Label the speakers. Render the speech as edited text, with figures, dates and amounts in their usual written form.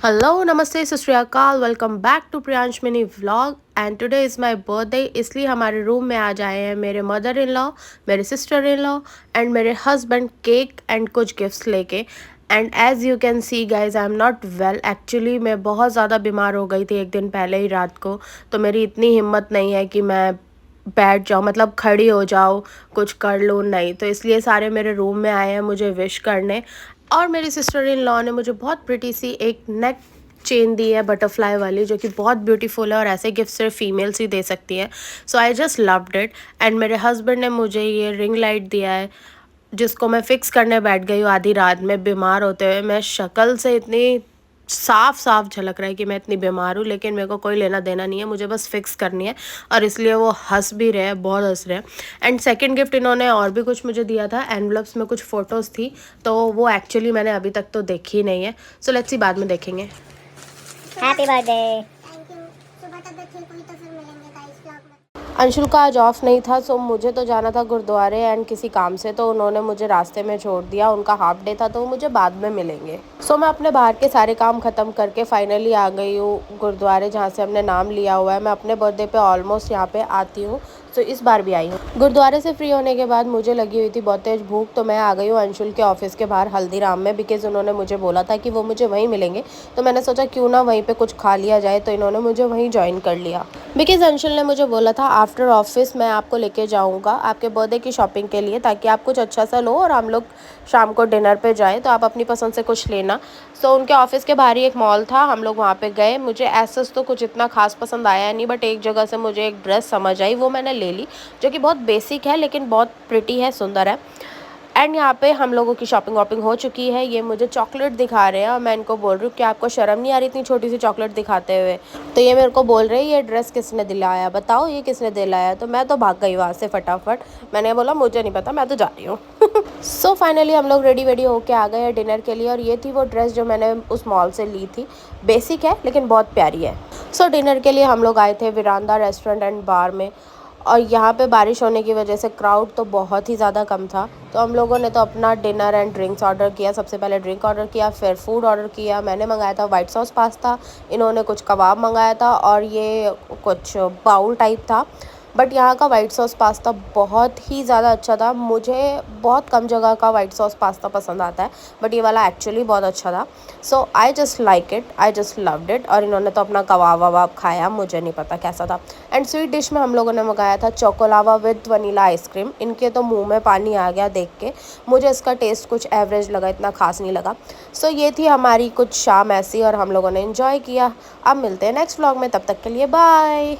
Speaker 1: Hello नमस्ते सत श्री अकाल। Welcome back to Priyansh mini vlog and today is my birthday. इसलिए हमारे रूम में आज आए हैं मेरे मदर इन लॉ, मेरे सिस्टर इन लॉ एंड मेरे हस्बैंड केक एंड कुछ गिफ्ट्स लेके। And as you can see guys I am not well. Actually मैं बहुत ज़्यादा बीमार हो गई थी एक दिन पहले ही रात को। तो मेरी इतनी हिम्मत नहीं है कि मैं बैठ जाऊँ, मतलब खड़ी हो जाऊँ, कुछ कर लूँ, नहीं। तो इसलिए सारे मेरे रूम में आए हैं मुझे विश करने। और मेरी सिस्टर इन लॉ ने मुझे बहुत प्रिटी सी एक नेक चेन दी है बटरफ्लाई वाली, जो कि बहुत ब्यूटीफुल है और ऐसे गिफ्ट सिर्फ फीमेल्स ही दे सकती है। So I just loved it. And मेरे हस्बैंड ने मुझे ये रिंग लाइट दिया है, जिसको मैं फ़िक्स करने बैठ गई हूँ आधी रात में बीमार होते हुए। मैं शक्ल से इतनी साफ साफ झलक रहा है कि मैं इतनी बीमार हूँ, लेकिन मेरे को कोई लेना देना नहीं है, मुझे बस फिक्स करनी है। और इसलिए वो हंस भी रहे हैं, बहुत हंस रहे हैं। एंड सेकंड गिफ्ट इन्होंने और भी कुछ मुझे दिया था, एनवलप्स में कुछ फ़ोटोज़ थी, तो वो एक्चुअली मैंने अभी तक तो देखी नहीं है। सो लेट्स सी, बाद में देखेंगे।
Speaker 2: Happy birthday.
Speaker 3: Thank you. सुबह तक ठीक हुई तो फिर मिलेंगे गाइस व्लॉग में।
Speaker 1: अंशुल का आज ऑफ नहीं था, सो मुझे तो जाना था गुरुद्वारे एंड किसी काम से, तो उन्होंने मुझे रास्ते में छोड़ दिया। उनका हाफ डे था, तो वो मुझे बाद में मिलेंगे। सो मैं अपने बाहर के सारे काम ख़त्म करके फाइनली आ गई हूँ गुरुद्वारे, जहाँ से हमने नाम लिया हुआ है। मैं अपने बर्थडे पे ऑलमोस्ट यहाँ पे आती हूँ, तो इस बार भी आई हूँ। गुरुद्वारे से फ्री होने के बाद मुझे लगी हुई थी बहुत तेज़ भूख, तो मैं आ गई हूँ अंशुल के ऑफिस के बाहर हल्दीराम में, बिकॉज़ उन्होंने मुझे बोला था कि वो मुझे वहीं मिलेंगे। तो मैंने सोचा क्यों ना वहीं पे कुछ खा लिया जाए, तो इन्होंने मुझे वहीं ज्वाइन कर लिया। बिकॉज़ अंशुल ने मुझे बोला था आफ्टर ऑफिस मैं आपको लेके जाऊँगा आपके बर्थडे की शॉपिंग के लिए, ताकि आप कुछ अच्छा सा लो और हम लोग शाम को डिनर पे जाएँ, तो आप अपनी पसंद से कुछ लेना। सो उनके ऑफिस के बाहर ही एक मॉल था, हम लोग वहाँ पे गए। मुझे ऐसा तो कुछ इतना खास पसंद आया नहीं, बट एक जगह से मुझे एक ड्रेस समझ आई, वो मैंने ले ली, जो कि बहुत बेसिक है लेकिन बहुत प्रिटी है, सुंदर है। एंड यहाँ पे हम लोगों की शॉपिंग वॉपिंग हो चुकी है। ये मुझे चॉकलेट दिखा रहे हैं और मैं इनको बोल रही हूँ कि आपको शर्म नहीं आ रही इतनी छोटी सी चॉकलेट दिखाते हुए। तो ये मेरे को बोल रहे हैं ये ड्रेस किसने दिलाया, बताओ ये किसने दिलाया। तो मैं तो भाग गई वहाँ से फटाफट। मैंने बोला मुझे नहीं पता, मैं तो जा रही हूँ। सो फाइनली हम लोग रेडी वेडी होके आ गए हैं डिनर के लिए। और ये थी वो ड्रेस जो मैंने उस मॉल से ली थी। बेसिक है लेकिन बहुत प्यारी है। सो डिनर के लिए हम लोग आए थे विरांदा रेस्टोरेंट एंड बार में। और यहाँ पे बारिश होने की वजह से क्राउड तो बहुत ही ज़्यादा कम था। तो हम लोगों ने तो अपना डिनर एंड ड्रिंक्स ऑर्डर किया। सबसे पहले ड्रिंक ऑर्डर किया, फिर फूड ऑर्डर किया। मैंने मंगाया था वाइट सॉस पास्ता, इन्होंने कुछ कबाब मंगाया था और ये कुछ बाउल टाइप था। बट यहाँ का वाइट सॉस पास्ता बहुत ही ज़्यादा अच्छा था। मुझे बहुत कम जगह का वाइट सॉस पास्ता पसंद आता है, बट ये वाला एक्चुअली बहुत अच्छा था। So I just like it, I just loved it. और इन्होंने तो अपना कबाब वबाब खाया, मुझे नहीं पता कैसा था। एंड स्वीट डिश में हम लोगों ने मंगाया था चोकोलावा विद वनीला आइसक्रीम। इनके तो मुंह में पानी आ गया देख के। मुझे इसका टेस्ट कुछ एवरेज लगा, इतना खास नहीं लगा। सो ये थी हमारी कुछ शाम ऐसी, और हम लोगों ने इन्जॉय किया। अब मिलते हैं नेक्स्ट व्लॉग में, तब तक के लिए बाय।